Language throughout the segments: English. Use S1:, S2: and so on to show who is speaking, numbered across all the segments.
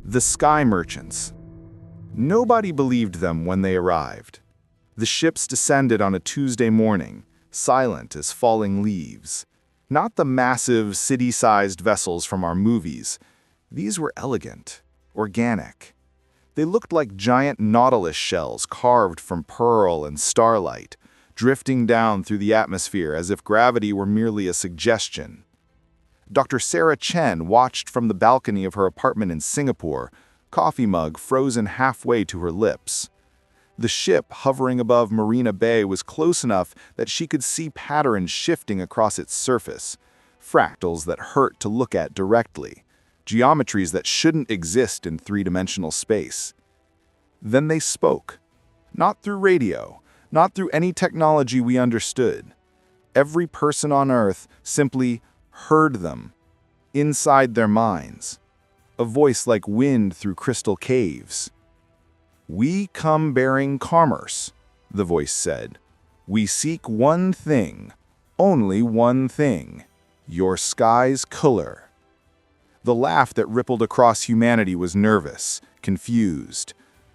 S1: The sky merchants. Nobody believed them when they arrived. The ships descended on a Tuesday morning, silent as falling leaves. Not the massive, city-sized vessels from our movies. These were elegant, organic. They looked like giant nautilus shells carved from pearl and starlight, drifting down through the atmosphere as if gravity were merely a suggestion. Dr. Sarah Chen watched from the balcony of her apartment in Singapore, coffee mug frozen halfway to her lips. The ship hovering above Marina Bay was close enough that she could see patterns shifting across its surface, fractals that hurt to look at directly, geometries that shouldn't exist in three-dimensional space. Then they spoke. Not through radio, not through any technology we understood. Every person on Earth simply heard them, inside their minds. A voice like wind through crystal caves. "We come bearing commerce," the voice said. "We seek one thing, only one thing, your sky's color." The laugh that rippled across humanity was nervous, confused.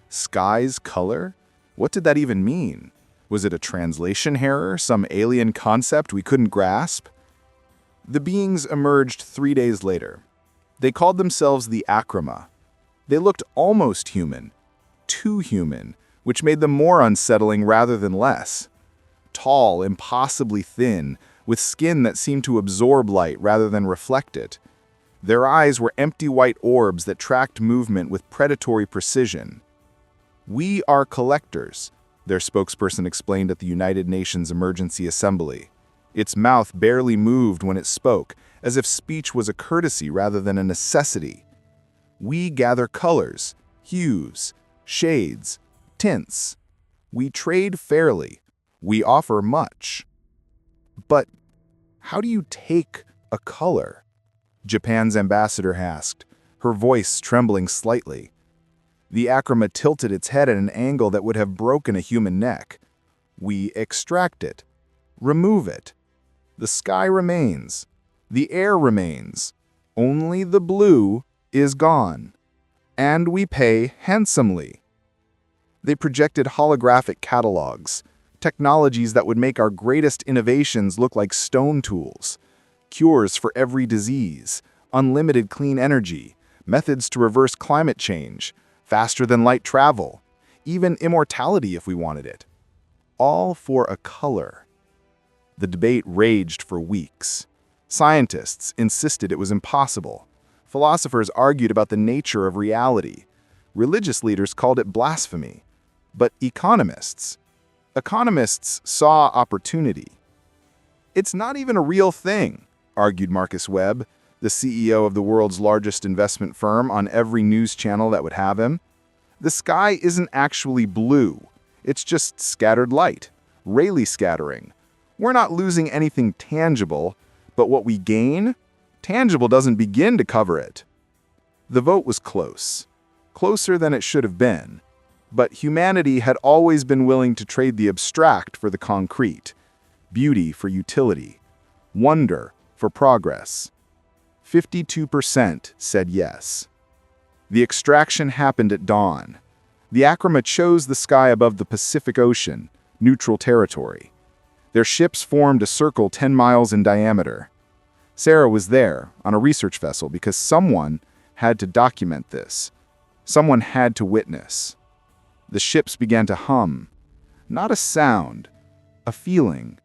S1: Sky's color? What did that even mean? Was it a translation error, some alien concept we couldn't grasp? The beings emerged 3 days later. They called themselves the Akrama. They looked almost human, too human, which made them more unsettling rather than less. Tall, impossibly thin, with skin that seemed to absorb light rather than reflect it. Their eyes were empty white orbs that tracked movement with predatory precision. "We are collectors," their spokesperson explained at the United Nations Emergency Assembly. Its mouth barely moved when it spoke, as if speech was a courtesy rather than a necessity. "We gather colors, hues, shades, tints. We trade fairly. We offer much." But how do you take a color? Japan's ambassador asked, her voice trembling slightly. The Akrama tilted its head at an angle that would have broken a human neck. "We extract it, remove it. The sky remains. The air remains. Only the blue is gone. And we pay handsomely." They projected holographic catalogs, technologies that would make our greatest innovations look like stone tools. Cures for every disease, unlimited clean energy, methods to reverse climate change, faster than light travel, even immortality if we wanted it. All for a color. The debate raged for weeks. Scientists insisted it was impossible. Philosophers argued about the nature of reality. Religious leaders called it blasphemy. But economists saw opportunity. "It's not even a real thing," argued Marcus Webb, the CEO of the world's largest investment firm, on every news channel that would have him. "The sky isn't actually blue. It's just scattered light, Rayleigh scattering. We're not losing anything tangible, but what we gain, tangible doesn't begin to cover it." The vote was close, closer than it should have been, but humanity had always been willing to trade the abstract for the concrete, beauty for utility, wonder for progress. 52% said yes. The extraction happened at dawn. The Akrama chose the sky above the Pacific Ocean, neutral territory. Their ships formed a circle 10 miles in diameter. Sarah was there, on a research vessel, because someone had to document this. Someone had to witness. The ships began to hum. Not a sound, a feeling.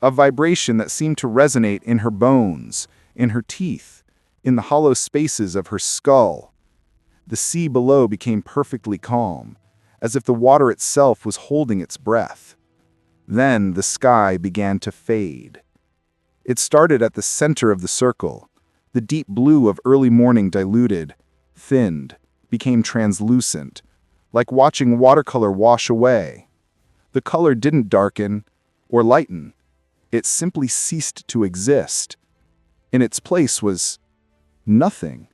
S1: A vibration that seemed to resonate in her bones, in her teeth, in the hollow spaces of her skull. The sea below became perfectly calm, as if the water itself was holding its breath. Then the sky began to fade. It started at the center of the circle. The deep blue of early morning diluted, thinned, became translucent, like watching watercolor wash away. The color didn't darken or lighten. It simply ceased to exist. In its place was nothing.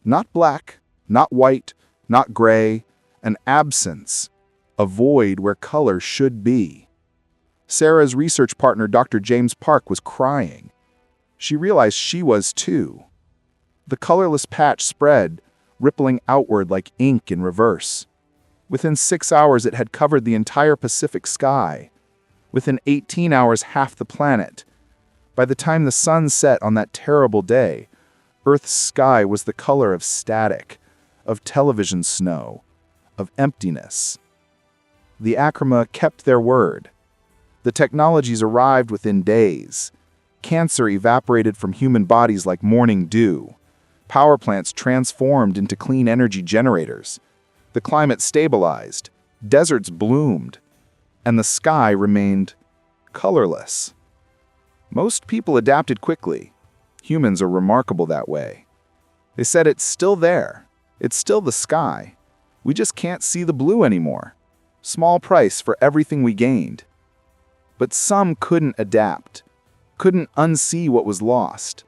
S1: Not black, not white, not gray, an absence, a void where color should be. Sarah's research partner, Dr. James Park, was crying. She realized she was too. The colorless patch spread, rippling outward like ink in reverse. Within 6 hours, it had covered the entire Pacific sky. Within 18 hours, half the planet. By the time the sun set on that terrible day, Earth's sky was the color of static, of television snow, of emptiness. The Acroma kept their word. The technologies arrived within days. Cancer evaporated from human bodies like morning dew. Power plants transformed into clean energy generators. The climate stabilized. Deserts bloomed. And the sky remained colorless. Most people adapted quickly. Humans are remarkable that way. They said it's still there. It's still the sky. We just can't see the blue anymore. Small price for everything we gained. But some couldn't adapt, couldn't unsee what was lost.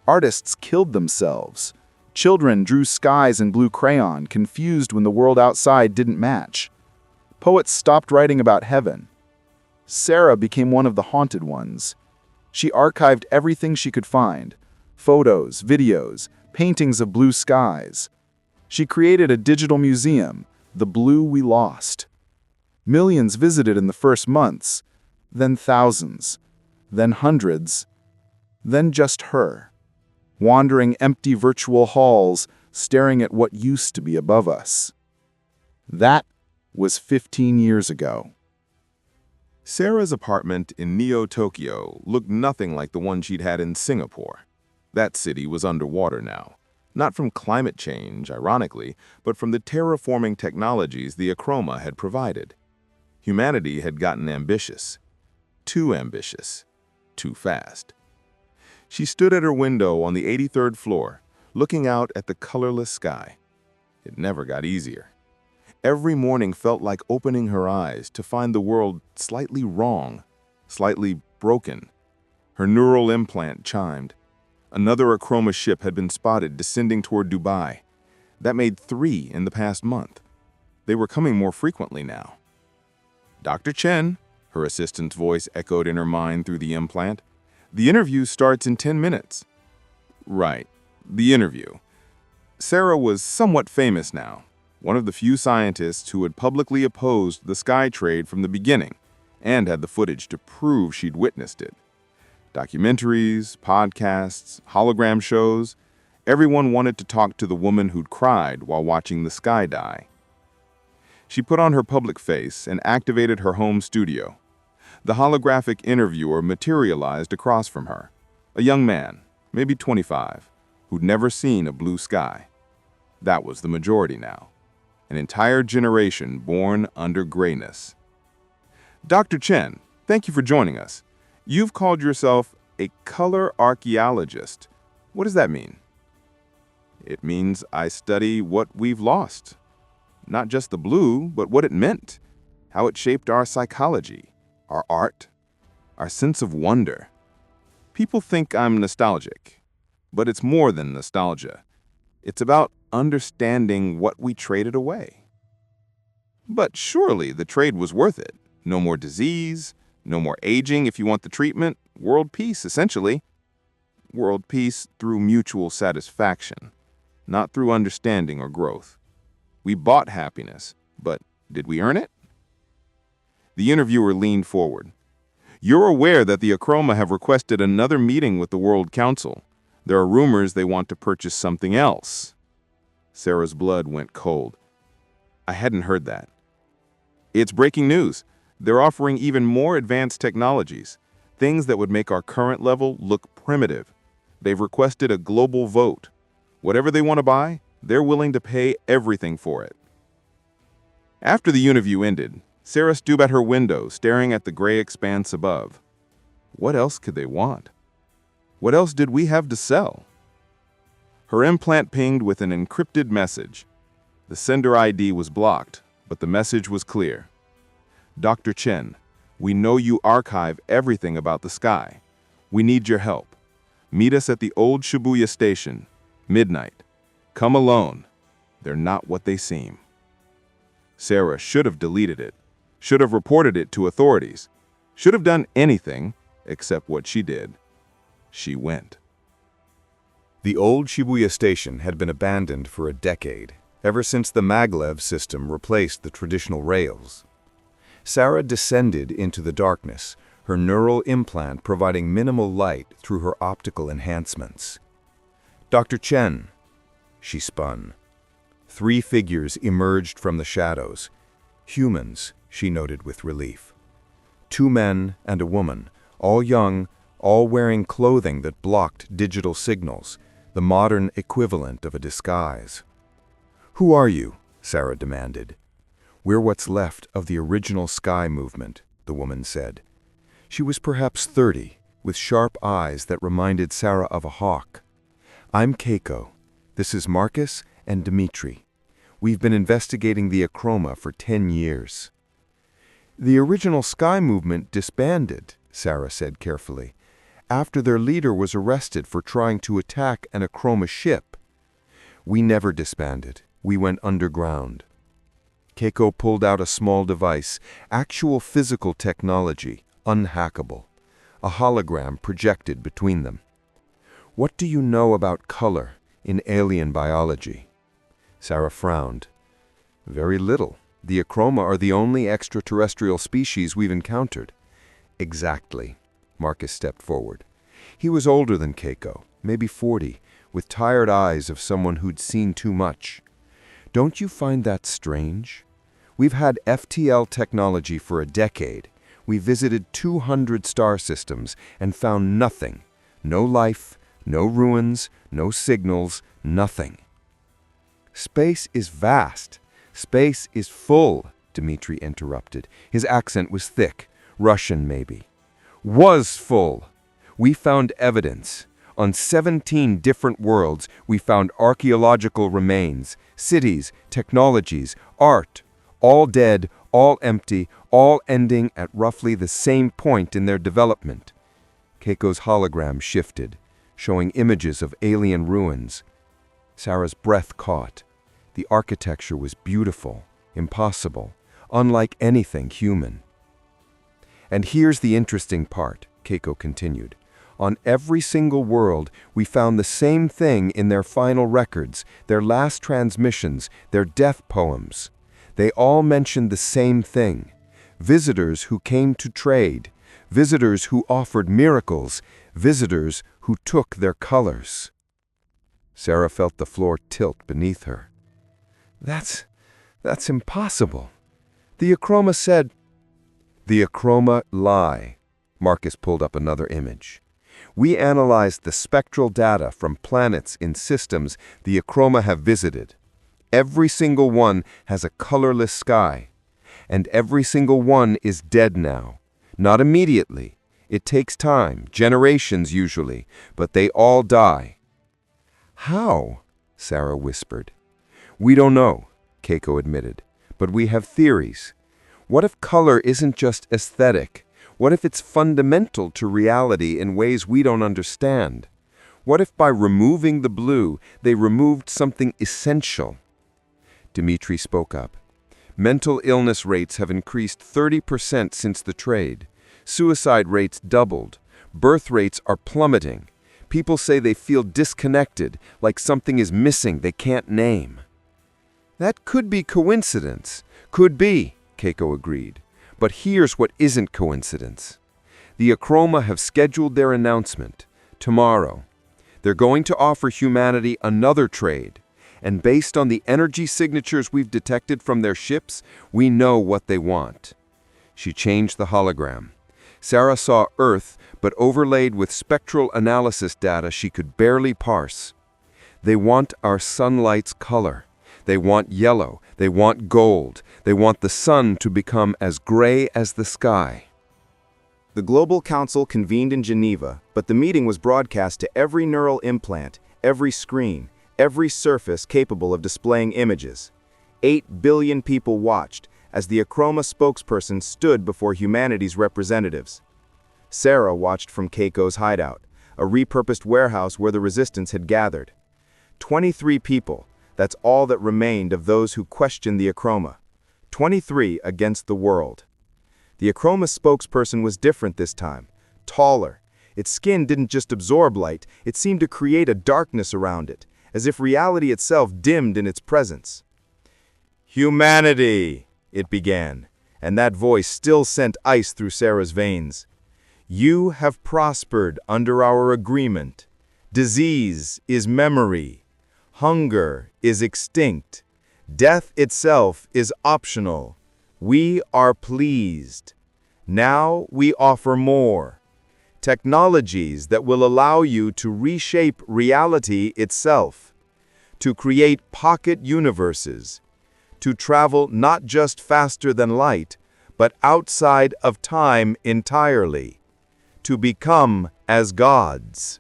S1: Artists killed themselves. Children drew skies in blue crayon, confused when the world outside didn't match. Poets stopped writing about heaven. Sarah became one of the haunted ones. She archived everything she could find: photos, videos, paintings of blue skies. She created a digital museum, The Blue We Lost. Millions visited in the first months, then thousands, then hundreds, then just her, wandering empty virtual halls, staring at what used to be above us. That was 15 years ago.
S2: Sarah's apartment in Neo-Tokyo looked nothing like the one she'd had in Singapore. That city was underwater now, not from climate change, ironically, but from the terraforming technologies the Acroma had provided. Humanity had gotten ambitious, too fast. She stood at her window on the 83rd floor, looking out at the colorless sky. It never got easier. Every morning felt like opening her eyes to find the world slightly wrong, slightly broken. Her neural implant chimed. Another Acroma ship had been spotted descending toward Dubai. That made 3 in the past month. They were coming more frequently now. "Dr. Chen," her assistant's voice echoed in her mind through the implant. "The interview starts in 10 minutes. Right, the interview. Sarah was somewhat famous now, one of the few scientists who had publicly opposed the sky trade from the beginning and had the footage to prove she'd witnessed it. Documentaries, podcasts, hologram shows, everyone wanted to talk to the woman who'd cried while watching the sky die. She put on her public face and activated her home studio. The holographic interviewer materialized across from her, a young man, maybe 25, who'd never seen a blue sky. That was the majority now. An entire generation born under grayness. "Dr. Chen, thank you for joining us. You've called yourself a color archaeologist. What does that mean?" "It means I study what we've lost. Not just the blue, but what it meant, how it shaped our psychology, our art, our sense of wonder. People think I'm nostalgic, but it's more than nostalgia. It's about understanding what we traded away." "But surely the trade was worth it. No more disease, no more aging if you want the treatment. World peace, essentially. World peace through mutual satisfaction, not through understanding or growth. We bought happiness, but did we earn it?" The interviewer leaned forward. "You're aware that the Acroma have requested another meeting with the World Council. There are rumors they want to purchase something else." Sarah's blood went cold. "I hadn't heard that." "It's breaking news. They're offering even more advanced technologies, things that would make our current level look primitive. They've requested a global vote. Whatever they want to buy, they're willing to pay everything for it." After the interview ended, Sarah stood at her window, staring at the gray expanse above. What else could they want? What else did we have to sell? Her implant pinged with an encrypted message. The sender ID was blocked, but the message was clear. "Dr. Chen, we know you archive everything about the sky. We need your help. Meet us at the old Shibuya station, midnight. Come alone. They're not what they seem." Sarah should have deleted it, should have reported it to authorities, should have done anything except what she did. She went.
S1: The old Shibuya station had been abandoned for a decade, ever since the maglev system replaced the traditional rails. Sarah descended into the darkness, her neural implant providing minimal light through her optical enhancements. "Dr. Chen." She spun. 3 figures emerged from the shadows. Humans, she noted with relief. 2 men and a woman, all young, all wearing clothing that blocked digital signals, the modern equivalent of a disguise. "Who are you?" Sarah demanded. "We're what's left of the original sky movement," the woman said. She was perhaps 30, with sharp eyes that reminded Sarah of a hawk. "I'm Keiko. This is Marcus and Dmitri. We've been investigating the achroma for 10 years. "The original sky movement disbanded," Sarah said carefully, "after their leader was arrested for trying to attack an achroma ship. We never disbanded. We went underground." Keiko pulled out a small device, actual physical technology, unhackable. A hologram projected between them. "What do you know about color in alien biology?" Sarah frowned. "Very little. The achroma are the only extraterrestrial species we've encountered." "Exactly." Marcus stepped forward. He was older than Keiko, maybe 40, with tired eyes of someone who'd seen too much. "Don't you find that strange? We've had FTL technology for a decade. We visited 200 star systems and found nothing. No life, no ruins, no signals, nothing." "Space is vast. Space is full," Dmitri interrupted. His accent was thick, Russian maybe. "Was full. We found evidence. On 17 different worlds, we found archaeological remains, cities, technologies, art, all dead, all empty, all ending at roughly the same point in their development." Keiko's hologram shifted, showing images of alien ruins. Sarah's breath caught. The architecture was beautiful, impossible, unlike anything human. "And here's the interesting part," Keiko continued. "On every single world, we found the same thing in their final records, their last transmissions, their death poems. They all mentioned the same thing. Visitors who came to trade, visitors who offered miracles, visitors who took their colors." Sarah felt the floor tilt beneath her. That's impossible. The achroma said..." "The achroma lie." Marcus pulled up another image. "We analyzed the spectral data from planets in systems the achroma have visited. Every single one has a colorless sky. And every single one is dead now. Not immediately. It takes time, generations usually, but they all die." "How?" Sarah whispered. "We don't know," Keiko admitted, "but we have theories. What if color isn't just aesthetic? What if it's fundamental to reality in ways we don't understand? What if by removing the blue, they removed something essential?" Dmitri spoke up. "Mental illness rates have increased 30% since the trade. Suicide rates doubled. Birth rates are plummeting. People say they feel disconnected, like something is missing they can't name." "That could be coincidence. Could be," Keiko agreed. "But here's what isn't coincidence. The achroma have scheduled their announcement. Tomorrow. They're going to offer humanity another trade. And based on the energy signatures we've detected from their ships, we know what they want." She changed the hologram. Sarah saw Earth, but overlaid with spectral analysis data she could barely parse. "They want our sunlight's color. They want yellow. They want gold. They want the sun to become as gray as the sky."
S3: The Global Council convened in Geneva, but the meeting was broadcast to every neural implant, every screen, every surface capable of displaying images. 8 billion people watched as the achroma spokesperson stood before humanity's representatives. Sarah watched from Keiko's hideout, a repurposed warehouse where the resistance had gathered. 23 people, that's all that remained of those who questioned the achroma. 23 against the world. The achroma spokesperson was different this time, taller. Its skin didn't just absorb light, it seemed to create a darkness around it, as if reality itself dimmed in its presence. "Humanity," it began, and that voice still sent ice through Sarah's veins. "You have prospered under our agreement. Disease is memory. Hunger is extinct. Death itself is optional. We are pleased. Now we offer more. Technologies that will allow you to reshape reality itself, to create pocket universes, to travel not just faster than light, but outside of time entirely, to become as gods."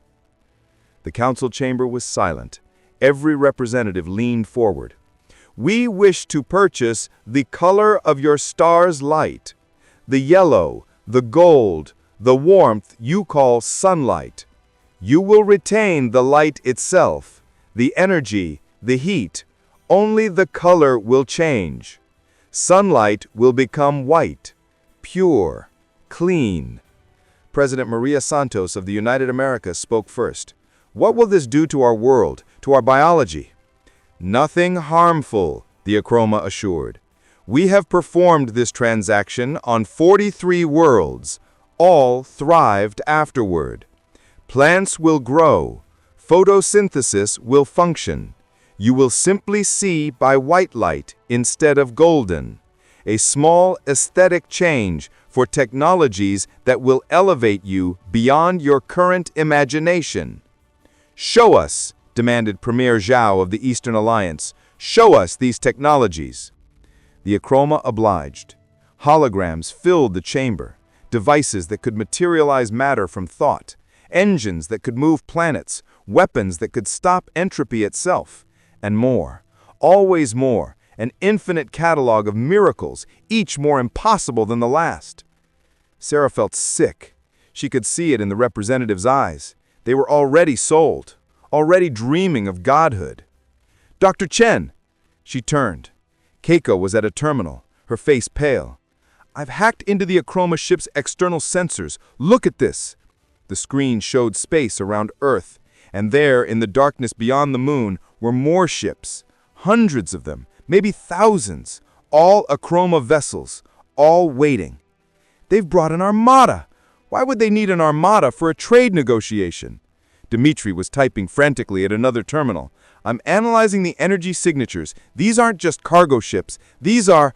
S3: The council chamber was silent. Every representative leaned forward. "We wish to purchase the color of your star's light, the yellow, the gold, the warmth you call sunlight. You will retain the light itself, the energy, the heat. Only the color will change. Sunlight will become white, pure, clean." President Maria Santos of the United Americas spoke first. "What will this do to our world, to our biology?" "Nothing harmful," the Acroma assured. "We have performed this transaction on 43 worlds. All thrived afterward. Plants will grow. Photosynthesis will function. You will simply see by white light instead of golden. A small aesthetic change for technologies that will elevate you beyond your current imagination." "Show us," demanded Premier Zhao of the Eastern Alliance. "Show us these technologies." The Acroma obliged. Holograms filled the chamber, devices that could materialize matter from thought, engines that could move planets, weapons that could stop entropy itself, and more, always more, an infinite catalog of miracles, each more impossible than the last. Sarah felt sick. She could see it in the representatives' eyes. They were already sold, already dreaming of godhood. "Dr. Chen!" She turned. Keiko was at a terminal, her face pale. "I've hacked into the Acroma ship's external sensors. Look at this." The screen showed space around Earth, and there, in the darkness beyond the moon, were more ships. Hundreds of them, maybe thousands, all Acroma vessels, all waiting. "They've brought an armada. Why would they need an armada for a trade negotiation?" Dmitri was typing frantically at another terminal. "I'm analyzing the energy signatures. These aren't just cargo ships. These are...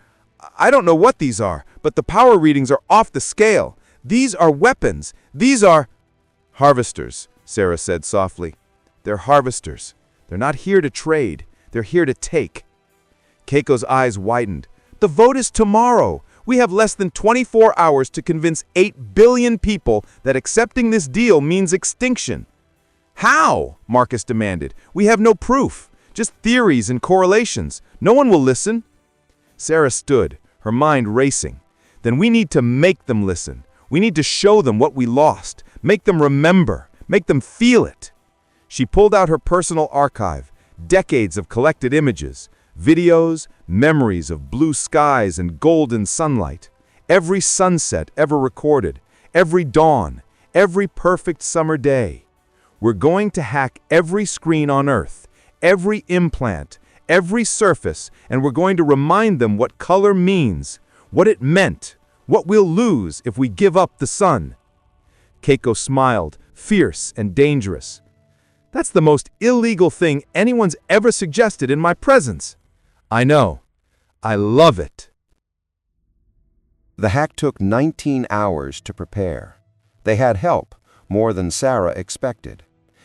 S3: I don't know what these are, but the power readings are off the scale. These are weapons. These are..." "Harvesters," Sarah said softly. "They're harvesters. They're not here to trade. They're here to take." Keiko's eyes widened. "The vote is tomorrow. We have less than 24 hours to convince 8 billion people that accepting this deal means extinction." "How?" Marcus demanded. "We have no proof. Just theories and correlations. No one will listen." Sarah stood, her mind racing. "Then we need to make them listen. We need to show them what we lost. Make them remember. Make them feel it." She pulled out her personal archive, decades of collected images, videos, memories of blue skies and golden sunlight, every sunset ever recorded, every dawn, every perfect summer day. "We're going to hack every screen on Earth, every implant, every surface, and we're going to remind them what color means, what it meant, what we'll lose if we give up the sun." Keiko smiled, fierce and dangerous. "That's the most illegal thing anyone's ever suggested in my presence." "I know. I love it."
S4: The hack took 19 hours to prepare. They had help, more than Sarah expected.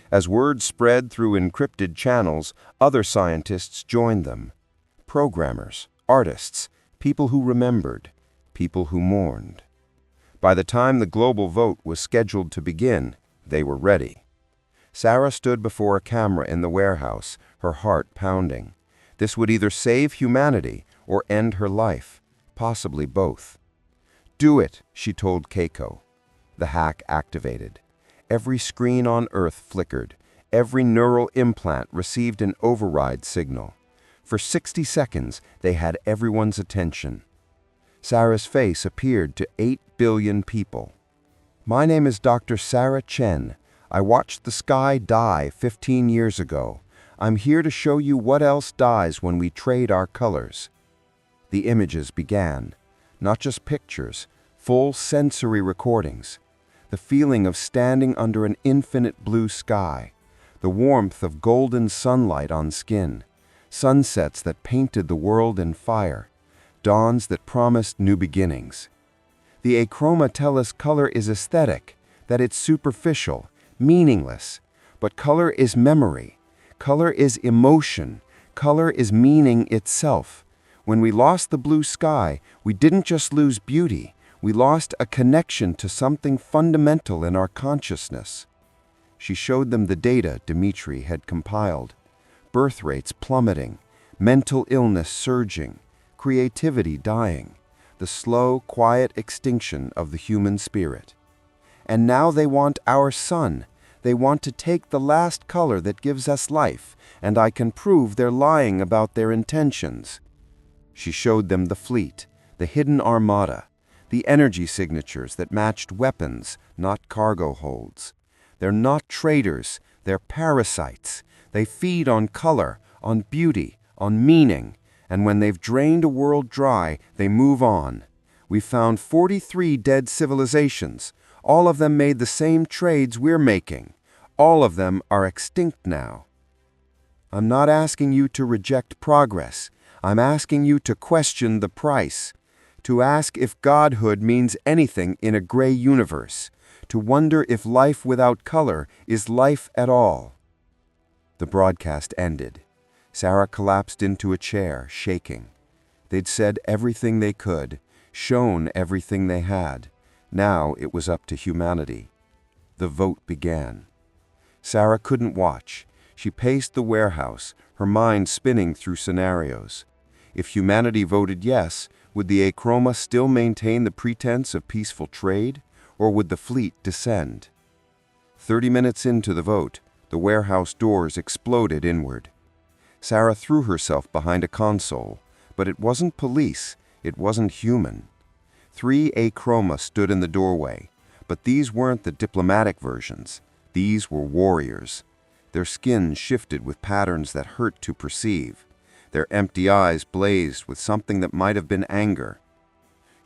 S4: As word spread through encrypted channels, other scientists joined them. Programmers, artists, people who remembered, people who mourned. By the time the global vote was scheduled to begin, they were ready. Sarah stood before a camera in the warehouse, her heart pounding. This would either save humanity or end her life, possibly both. "Do it," she told Keiko. The hack activated. Every screen on Earth flickered. Every neural implant received an override signal. For 60 seconds, they had everyone's attention. Sarah's face appeared to 8 billion people. My name is Dr. Sarah Chen. I watched the sky die 15 years ago. I'm here to show you what else dies when we trade our colors." The images began. Not just pictures, full sensory recordings. The feeling of standing under an infinite blue sky. The warmth of golden sunlight on skin. Sunsets that painted the world in fire. Dawns that promised new beginnings. The achroma tell us color is aesthetic, that it's superficial, meaningless. But color is memory. Color is emotion. Color is meaning itself. When we lost the blue sky, we didn't just lose beauty. We lost a connection to something fundamental in our consciousness. She showed them the data Dmitri had compiled. Birth rates plummeting, mental illness surging, creativity dying, the slow, quiet extinction of the human spirit. And now they want our sun. They want to take the last color that gives us life, and I can prove they're lying about their intentions. She showed them the fleet, the hidden armada, the energy signatures that matched weapons, not cargo holds. They're not traitors, they're parasites. They feed on color, on beauty, on meaning, and when they've drained a world dry, they move on. We found 43 dead civilizations. All of them made the same trades we're making. All of them are extinct now. I'm not asking you to reject progress. I'm asking you to question the price, to ask if godhood means anything in a gray universe, to wonder if life without color is life at all. The broadcast ended. Sarah collapsed into a chair, shaking. They'd said everything they could, shown everything they had. Now it was up to humanity. The vote began. Sarah couldn't watch. She paced the warehouse, her mind spinning through scenarios. If humanity voted yes, would the achroma still maintain the pretense of peaceful trade, or would the fleet descend? 30 minutes into the vote, the warehouse doors exploded inward. Sarah threw herself behind a console, but it wasn't police, it wasn't human. 3 achroma stood in the doorway, but these weren't the diplomatic versions. These were warriors. Their skin shifted with patterns that hurt to perceive. Their empty eyes blazed with something that might have been anger.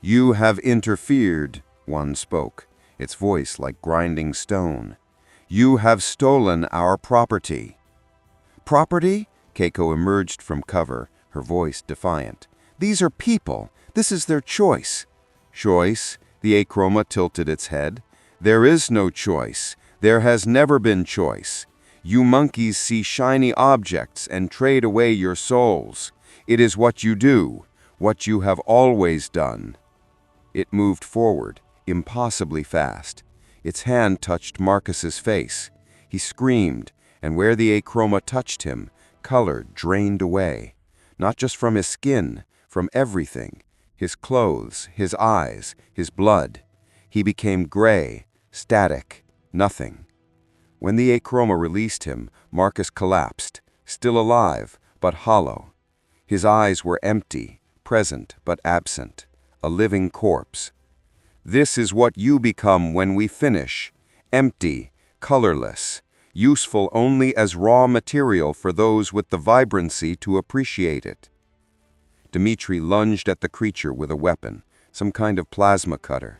S4: "You have interfered," one spoke, its voice like grinding stone. "You have stolen our property." "Property?" Keiko emerged from cover, her voice defiant. "These are people. This is their choice." "Choice?" The achroma tilted its head. "There is no choice. There has never been choice. You monkeys see shiny objects and trade away your souls. It is what you do, what you have always done." It moved forward, impossibly fast. Its hand touched Marcus's face. He screamed, and where the achroma touched him, color drained away. Not just from his skin, from everything. His clothes, his eyes, his blood. He became gray, static, nothing. When the achroma released him, Marcus collapsed, still alive, but hollow. His eyes were empty, present but absent, a living corpse. "This is what you become when we finish. Empty, colorless, useful only as raw material for those with the vibrancy to appreciate it." Dmitri lunged at the creature with a weapon, some kind of plasma cutter.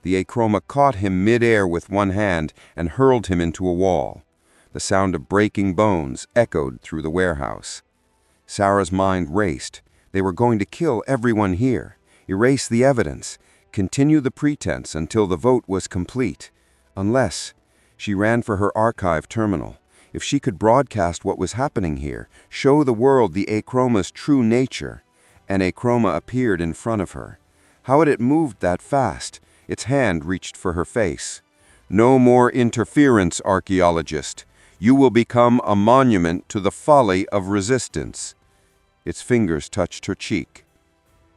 S4: The achroma caught him mid-air with one hand and hurled him into a wall. The sound of breaking bones echoed through the warehouse. Sarah's mind raced. They were going to kill everyone here, erase the evidence, continue the pretense until the vote was complete. Unless, she ran for her archive terminal. If she could broadcast what was happening here, show the world the achroma's true nature. An achroma appeared in front of her. How had it moved that fast? Its hand reached for her face. "No more interference, archaeologist. You will become a monument to the folly of resistance." Its fingers touched her cheek.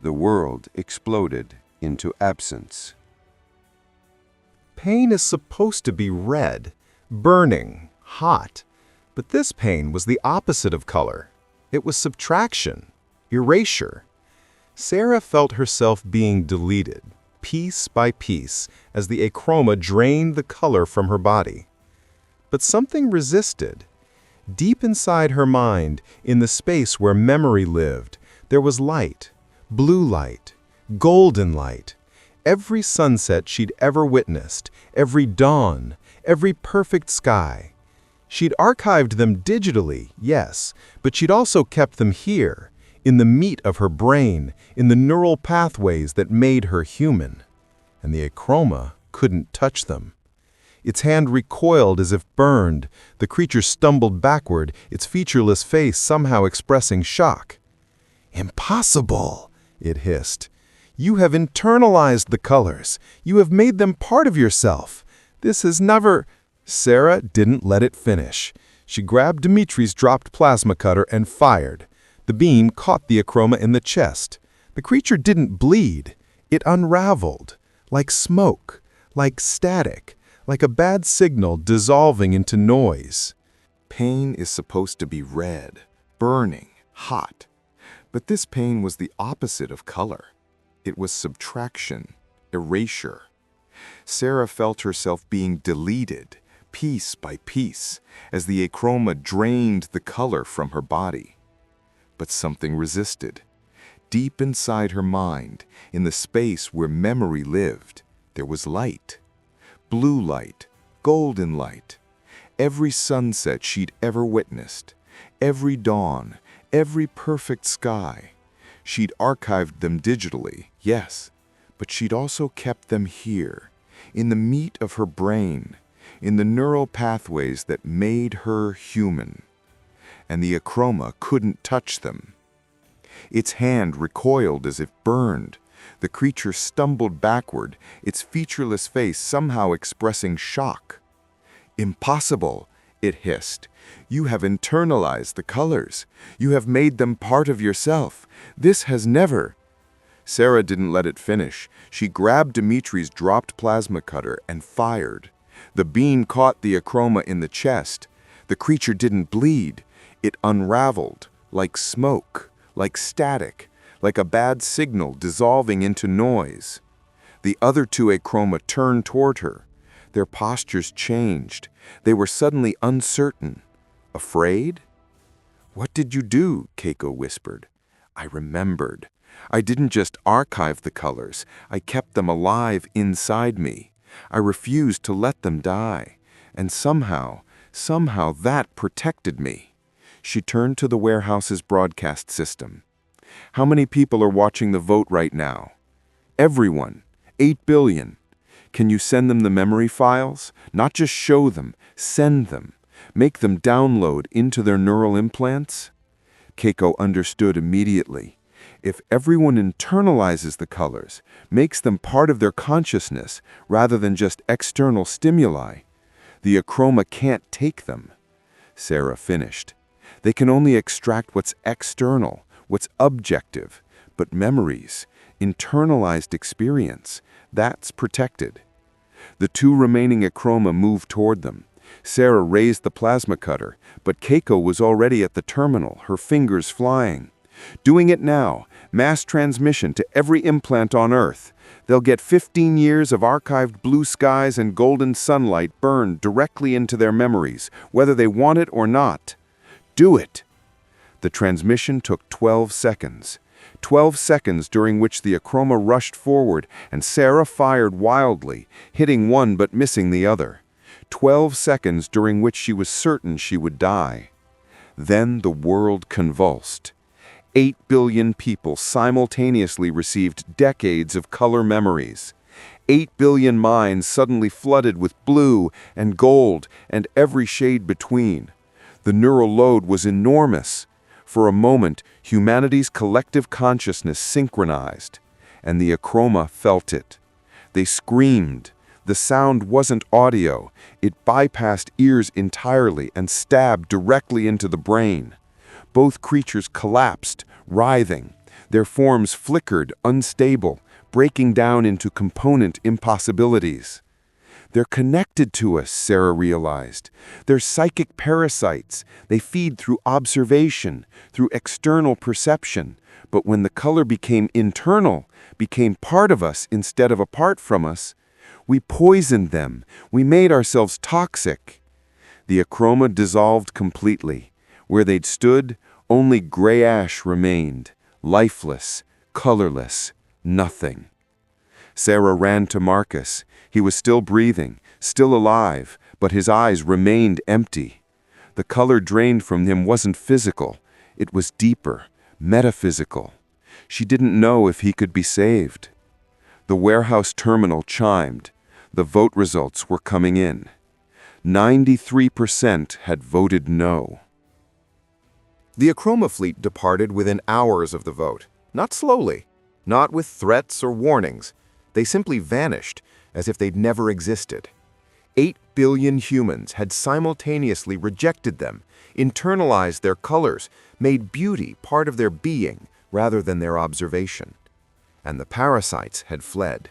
S4: The world exploded into absence.
S1: Pain is supposed to be red, burning, hot, but this pain was the opposite of color. It was subtraction, erasure. Sarah felt herself being deleted,
S3: piece by piece as the achroma drained the color from her body. But something resisted. Deep inside her mind, in the space where memory lived, there was light, blue light, golden light. Every sunset she'd ever witnessed, every dawn, every perfect sky. She'd archived them digitally, yes, but she'd also kept them here, in the meat of her brain, in the neural pathways that made her human. And the achroma couldn't touch them. Its hand recoiled as if burned. The creature stumbled backward, its featureless face somehow expressing shock. "Impossible," it hissed. "You have internalized the colors. You have made them part of yourself. This has never—" Sarah didn't let it finish. She grabbed Dimitri's dropped plasma cutter and fired. The beam caught the achroma in the chest. The creature didn't bleed. It unraveled, like smoke, like static, like a bad signal dissolving into noise.
S2: Pain is supposed to be red, burning, hot. But this pain was the opposite of color. It was subtraction, erasure. Sarah felt herself being deleted, piece by piece, as the achroma drained the color from her body. But something resisted. Deep inside her mind, in the space where memory lived, there was light. Blue light, golden light. Every sunset she'd ever witnessed, every dawn, every perfect sky. She'd archived them digitally, yes, but she'd also kept them here, in the meat of her brain, in the neural pathways that made her human. And the achroma couldn't touch them. Its hand recoiled as if burned. The creature stumbled backward, its featureless face somehow expressing shock. "Impossible," it hissed. "You have internalized the colors. You have made them part of yourself. This has never—" Sarah didn't let it finish. She grabbed Dimitri's dropped plasma cutter and fired. The beam caught the achroma in the chest. The creature didn't bleed. It unraveled, like smoke, like static, like a bad signal dissolving into noise. The other two achroma turned toward her. Their postures changed. They were suddenly uncertain. Afraid? "What did you do?" Keiko whispered. "I remembered. I didn't just archive the colors. I kept them alive inside me. I refused to let them die. And somehow that protected me." She turned to the warehouse's broadcast system. "How many people are watching the vote right now?" "Everyone. 8 billion. Can you send them the memory files? Not just show them, send them. Make them download into their neural implants?" Keiko understood immediately. If everyone internalizes the colors, makes them part of their consciousness rather than just external stimuli, the achroma can't take them. Sarah finished. They can only extract what's external, what's objective, but memories, internalized experience, that's protected. The two remaining achroma moved toward them. Sarah raised the plasma cutter, but Keiko was already at the terminal, her fingers flying. "Doing it now. Mass transmission to every implant on Earth. They'll get 15 years of archived blue skies and golden sunlight burned directly into their memories, whether they want it or not. Do it." The transmission took 12 seconds. 12 seconds during which the achroma rushed forward and Sarah fired wildly, hitting one but missing the other. 12 seconds during which she was certain she would die. Then the world convulsed. 8 billion people simultaneously received decades of color memories. 8 billion minds suddenly flooded with blue and gold and every shade between. The neural load was enormous. For a moment, humanity's collective consciousness synchronized, and the achroma felt it. They screamed. The sound wasn't audio. It bypassed ears entirely and stabbed directly into the brain. Both creatures collapsed, writhing. Their forms flickered, unstable, breaking down into component impossibilities. They're connected to us, Sarah realized. They're psychic parasites. They feed through observation, through external perception. But when the color became internal, became part of us instead of apart from us, we poisoned them. We made ourselves toxic. The achroma dissolved completely. Where they'd stood, only gray ash remained, lifeless, colorless, nothing. Sarah ran to Marcus. He was still breathing, still alive, but his eyes remained empty. The color drained from him wasn't physical. It was deeper, metaphysical. She didn't know if he could be saved. The warehouse terminal chimed. The vote results were coming in. 93% had voted no.
S3: The achroma fleet departed within hours of the vote. Not slowly, not with threats or warnings. They simply vanished, as if they'd never existed. 8 billion humans had simultaneously rejected them, internalized their colors, made beauty part of their being rather than their observation. And the parasites had fled.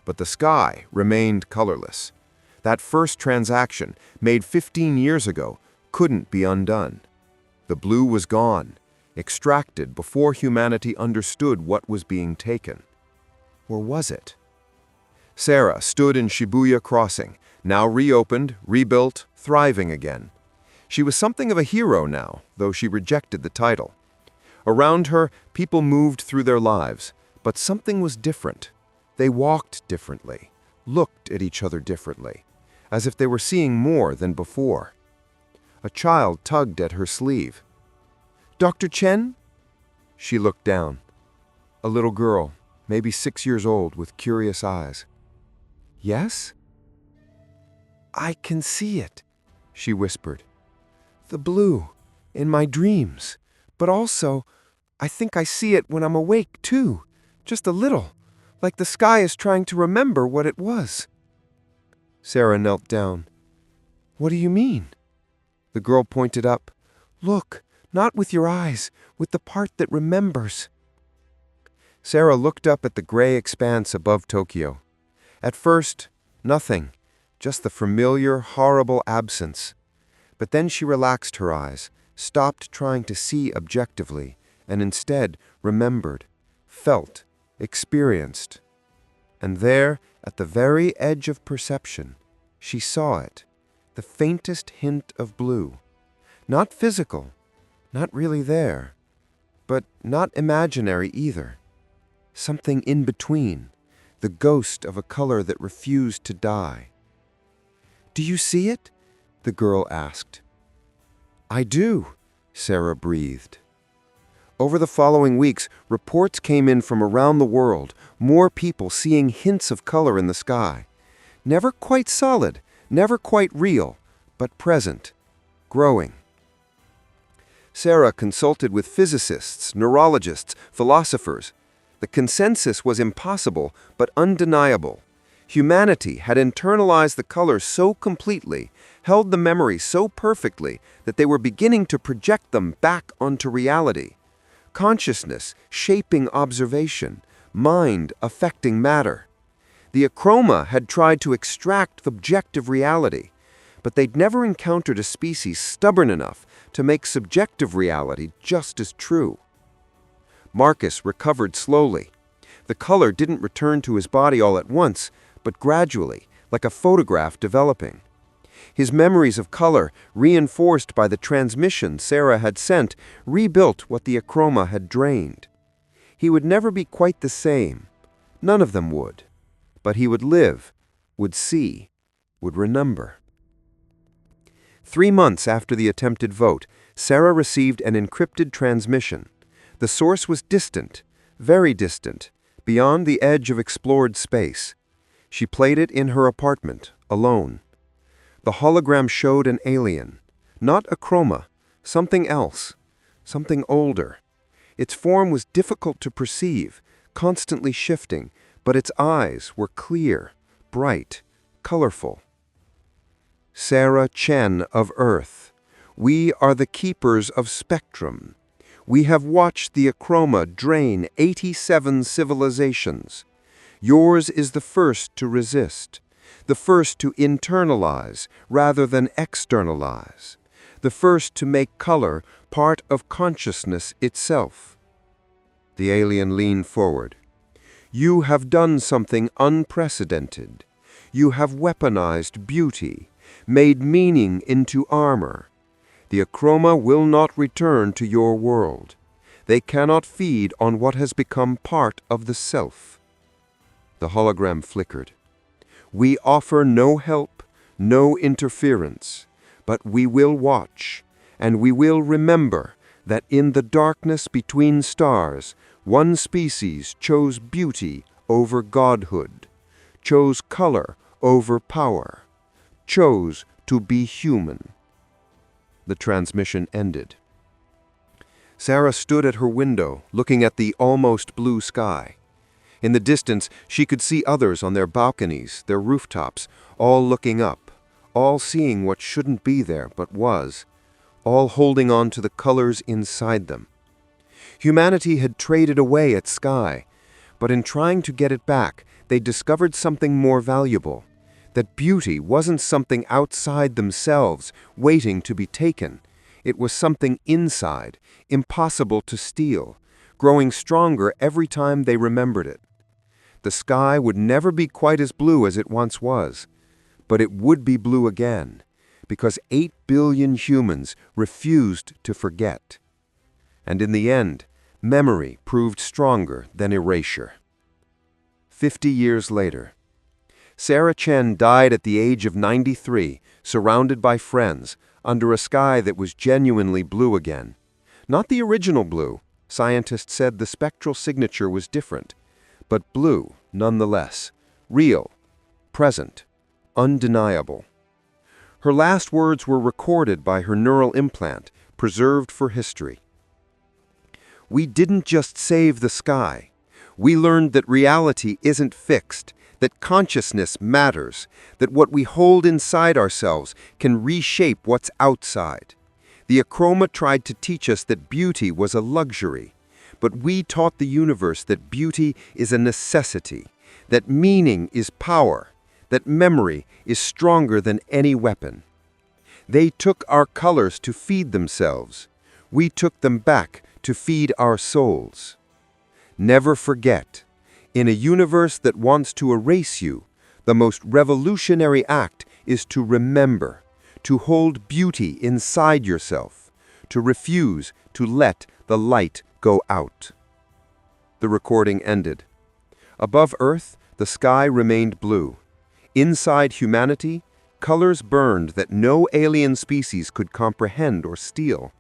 S3: But the sky remained colorless. That first transaction, made 15 years ago, couldn't be undone. The blue was gone, extracted before humanity understood what was being taken. Or was it? Sarah stood in Shibuya Crossing, now reopened, rebuilt, thriving again. She was something of a hero now, though she rejected the title. Around her, people moved through their lives, but something was different. They walked differently, looked at each other differently, as if they were seeing more than before. A child tugged at her sleeve. "Dr. Chen?" She looked down. A little girl, maybe 6 years old, with curious eyes. "Yes?" "I can see it," she whispered. "The blue, in my dreams. But also, I think I see it when I'm awake, too. Just a little, like the sky is trying to remember what it was." Sarah knelt down. "What do you mean?" The girl pointed up. "Look, not with your eyes, with the part that remembers." Sarah looked up at the gray expanse above Tokyo. At first, nothing, just the familiar, horrible absence. But then she relaxed her eyes, stopped trying to see objectively, and instead remembered, felt, experienced. And there, at the very edge of perception, she saw it, the faintest hint of blue. Not physical, not really there, but not imaginary either. Something in between, the ghost of a color that refused to die. "Do you see it?" the girl asked. "I do," Sarah breathed. Over the following weeks, reports came in from around the world, more people seeing hints of color in the sky. Never quite solid, never quite real, but present, growing. Sarah consulted with physicists, neurologists, philosophers. The consensus was impossible, but undeniable. Humanity had internalized the colors so completely, held the memory so perfectly, that they were beginning to project them back onto reality. Consciousness shaping observation, mind affecting matter. The achroma had tried to extract objective reality, but they'd never encountered a species stubborn enough to make subjective reality just as true. Marcus recovered slowly. The color didn't return to his body all at once, but gradually, like a photograph developing. His memories of color, reinforced by the transmission Sarah had sent, rebuilt what the achroma had drained. He would never be quite the same. None of them would. But he would live, would see, would remember. 3 months after the attempted vote, Sarah received an encrypted transmission. The source was distant, very distant, beyond the edge of explored space. She played it in her apartment, alone. The hologram showed an alien, not achroma, something else, something older. Its form was difficult to perceive, constantly shifting, but its eyes were clear, bright, colorful. "Sarah Chen of Earth, we are the keepers of spectrum. We have watched the achroma drain 87 civilizations. Yours is the first to resist.
S4: the first to internalize rather than externalize, the first to make color part of consciousness itself. The alien leaned forward. You have done something unprecedented. You have weaponized beauty, made meaning into armor. The Acroma will not return to your world. They cannot feed on what has become part of the self. The hologram flickered. We offer no help, no interference, but we will watch, and we will remember that in the darkness between stars, one species chose beauty over godhood, chose color over power, chose to be human. The transmission ended. Sarah stood at her window, looking at the almost blue sky. In the distance, she could see others on their balconies, their rooftops, all looking up, all seeing what shouldn't be there but was, all holding on to the colors inside them. Humanity had traded away its sky, but in trying to get it back, they discovered something more valuable, that beauty wasn't something outside themselves, waiting to be taken. It was something inside, impossible to steal, growing stronger every time they remembered it. The sky would never be quite as blue as it once was, but it would be blue again, because 8 billion humans refused to forget. And in the end, memory proved stronger than erasure. 50 years later, Sarah Chen died at the age of 93, surrounded by friends, under a sky that was genuinely blue again. Not the original blue. Scientists said the spectral signature was different, but blue nonetheless, real, present, undeniable. Her last words were recorded by her neural implant, preserved for history. We didn't just save the sky. We learned that reality isn't fixed, that consciousness matters, that what we hold inside ourselves can reshape what's outside. The Acroma tried to teach us that beauty was a luxury, but we taught the universe that beauty is a necessity, that meaning is power, that memory is stronger than any weapon. They took our colors to feed themselves. We took them back to feed our souls. Never forget, in a universe that wants to erase you, the most revolutionary act is to remember, to hold beauty inside yourself, to refuse to let the light go out. The recording ended. Above Earth, the sky remained blue. Inside humanity, colors burned that no alien species could comprehend or steal.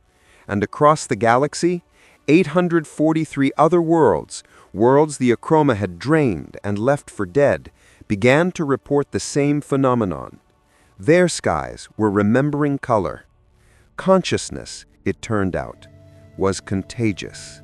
S4: And across the galaxy, 843 other worlds, worlds the Acroma had drained and left for dead, began to report the same phenomenon. Their skies were remembering color. Consciousness, it turned out, was contagious.